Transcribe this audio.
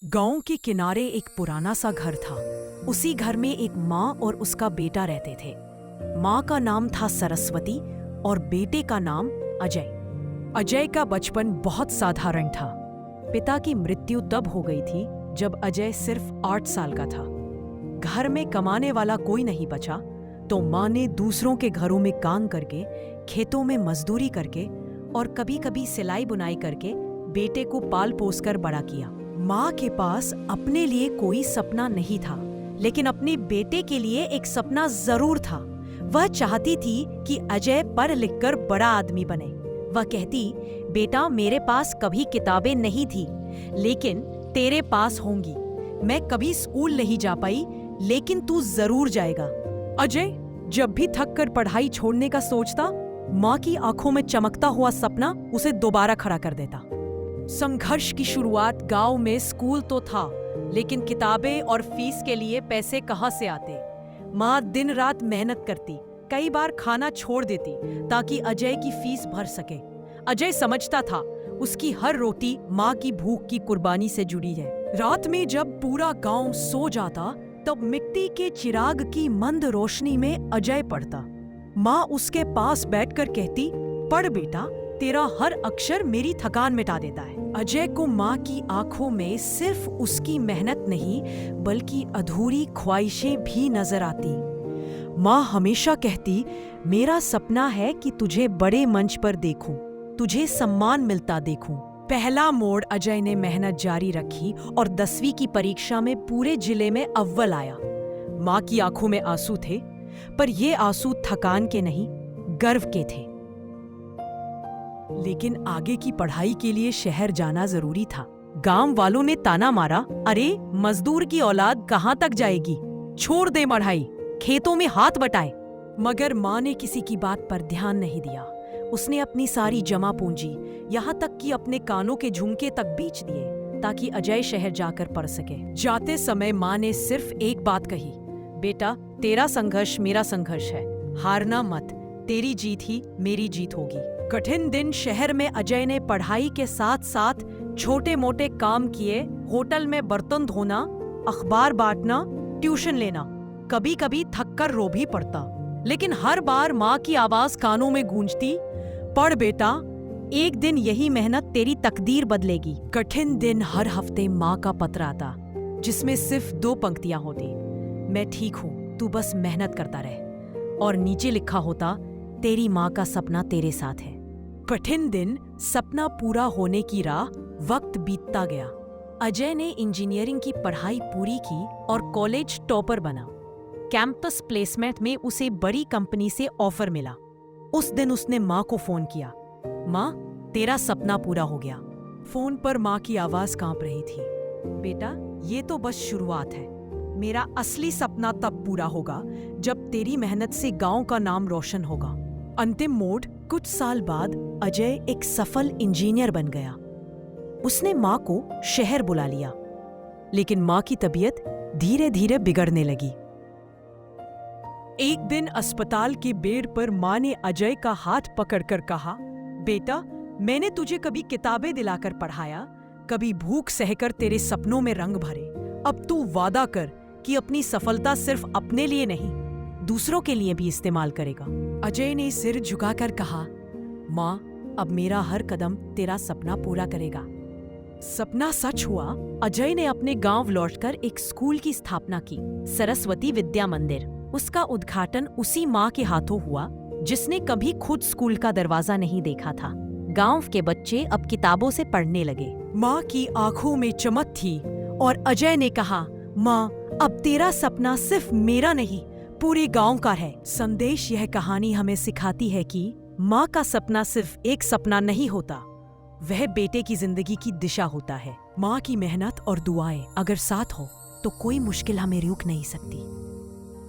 गांव के किनारे एक पुराना सा घर था। उसी घर में एक माँ और उसका बेटा रहते थे। माँ का नाम था सरस्वती और बेटे का नाम अजय। अजय का बचपन बहुत साधारण था। पिता की मृत्यु तब हो गई थी जब अजय सिर्फ 8 साल का था। घर में कमाने वाला कोई नहीं बचा, तो माँ ने दूसरों के घरों में काम करके, खेतों में मजदूरी करके और कभी-कभी सिलाई बुनाई करके बेटे को पाल पोस कर बड़ा किया। माँ के पास अपने लिए कोई सपना नहीं था, लेकिन अपने बेटे के लिए एक सपना जरूर था। वह चाहती थी कि अजय पढ़ लिखकर बड़ा आदमी बने। वह कहती, बेटा मेरे पास कभी किताबें नहीं थी, लेकिन तेरे पास होंगी। मैं कभी स्कूल नहीं जा पाई, लेकिन तू जरूर जाएगा। अजय जब भी थक कर पढ़ाई छोड़ने का सोचता, माँ की आंखों में चमकता हुआ सपना उसे दोबारा खड़ा कर देता। संघर्ष की शुरुआत गांव में स्कूल तो था, लेकिन किताबें और फीस के लिए पैसे कहाँ से आते। माँ दिन रात मेहनत करती, कई बार खाना छोड़ देती ताकि अजय की फीस भर सके। अजय समझता था उसकी हर रोटी माँ की भूख की कुर्बानी से जुड़ी है। रात में जब पूरा गांव सो जाता, तब मिट्टी के चिराग की मंद रोशनी में अजय पढ़ता। माँ उसके पास बैठकर कहती, पढ़ बेटा, तेरा हर अक्षर मेरी थकान मिटा देता है। अजय को माँ की आंखों में सिर्फ उसकी मेहनत नहीं, बल्कि अधूरी ख्वाहिशें भी नजर आती। माँ हमेशा कहती, मेरा सपना है कि तुझे बड़े मंच पर देखूं, तुझे सम्मान मिलता देखूं। पहला मोड़ अजय ने मेहनत जारी रखी और 10वीं की परीक्षा में पूरे जिले में अव्वल आया। माँ की आंखों में आंसू थे, पर ये आंसू थकान के नहीं, गर्व के थे। लेकिन आगे की पढ़ाई के लिए शहर जाना जरूरी था। गांव वालों ने ताना मारा, अरे मजदूर की औलाद कहाँ तक जाएगी, छोड़ दे पढ़ाई, खेतों में हाथ बटाए। मगर माँ ने किसी की बात पर ध्यान नहीं दिया। उसने अपनी सारी जमा पूंजी, यहाँ तक कि अपने कानों के झुमके तक बेच दिए ताकि अजय शहर जाकर पढ़ सके। जाते समय माँ ने सिर्फ एक बात कही, बेटा तेरा संघर्ष मेरा संघर्ष है, हारना मत, तेरी जीत ही मेरी जीत होगी। कठिन दिन शहर में अजय ने पढ़ाई के साथ साथ छोटे मोटे काम किए। होटल में बर्तन धोना, अखबार बांटना, ट्यूशन लेना। कभी कभी थक कर रो भी पड़ता, लेकिन हर बार माँ की आवाज कानों में गूंजती, पढ़ बेटा, एक दिन यही मेहनत तेरी तकदीर बदलेगी। कठिन दिन हर हफ्ते माँ का पत्र आता, जिसमें सिर्फ 2 पंक्तियां होती, मैं ठीक हूँ, तू बस मेहनत करता रह। और नीचे लिखा होता, तेरी माँ का सपना तेरे साथ है। कठिन दिन, सपना पूरा होने की राह, वक्त बीतता गया। अजय ने इंजीनियरिंग की पढ़ाई पूरी की और कॉलेज टॉपर बना। कैंपस प्लेसमेंट में उसे बड़ी कंपनी से ऑफर मिला। उस दिन उसने माँ को फोन किया, माँ तेरा सपना पूरा हो गया। फोन पर माँ की आवाज कांप रही थी, बेटा ये तो बस शुरुआत है, मेरा असली सपना तब पूरा होगा जब तेरी मेहनत से गांव का नाम रोशन होगा। अंतिम मोड़, कुछ साल बाद अजय एक सफल इंजीनियर बन गया। उसने माँ को शहर बुला लिया, लेकिन माँ की तबीयत धीरे धीरे बिगड़ने लगी। एक दिन अस्पताल के बेड पर माँ ने अजय का हाथ पकड़कर कहा, बेटा मैंने तुझे कभी किताबें दिलाकर पढ़ाया, कभी भूख सहकर तेरे सपनों में रंग भरे। अब तू वादा कर कि अपनी सफलता सिर्फ अपने लिए नहीं, दूसरों के लिए भी इस्तेमाल करेगा। अजय ने सिर झुकाकर कहा, माँ अब मेरा हर कदम तेरा सपना पूरा करेगा। सपना सच हुआ। अजय ने अपने गांव लौटकर एक स्कूल की स्थापना की, सरस्वती विद्या मंदिर। उसका उद्घाटन उसी माँ के हाथों हुआ जिसने कभी खुद स्कूल का दरवाजा नहीं देखा था। गांव के बच्चे अब किताबों से पढ़ने लगे। माँ की आंखों में चमक थी और अजय ने कहा, माँ अब तेरा सपना सिर्फ मेरा नहीं, पूरे गांव का है। संदेश, यह कहानी हमें सिखाती है कि माँ का सपना सिर्फ एक सपना नहीं होता, वह बेटे की जिंदगी की दिशा होता है। माँ की मेहनत और दुआएं अगर साथ हो तो कोई मुश्किल हमें रोक नहीं सकती।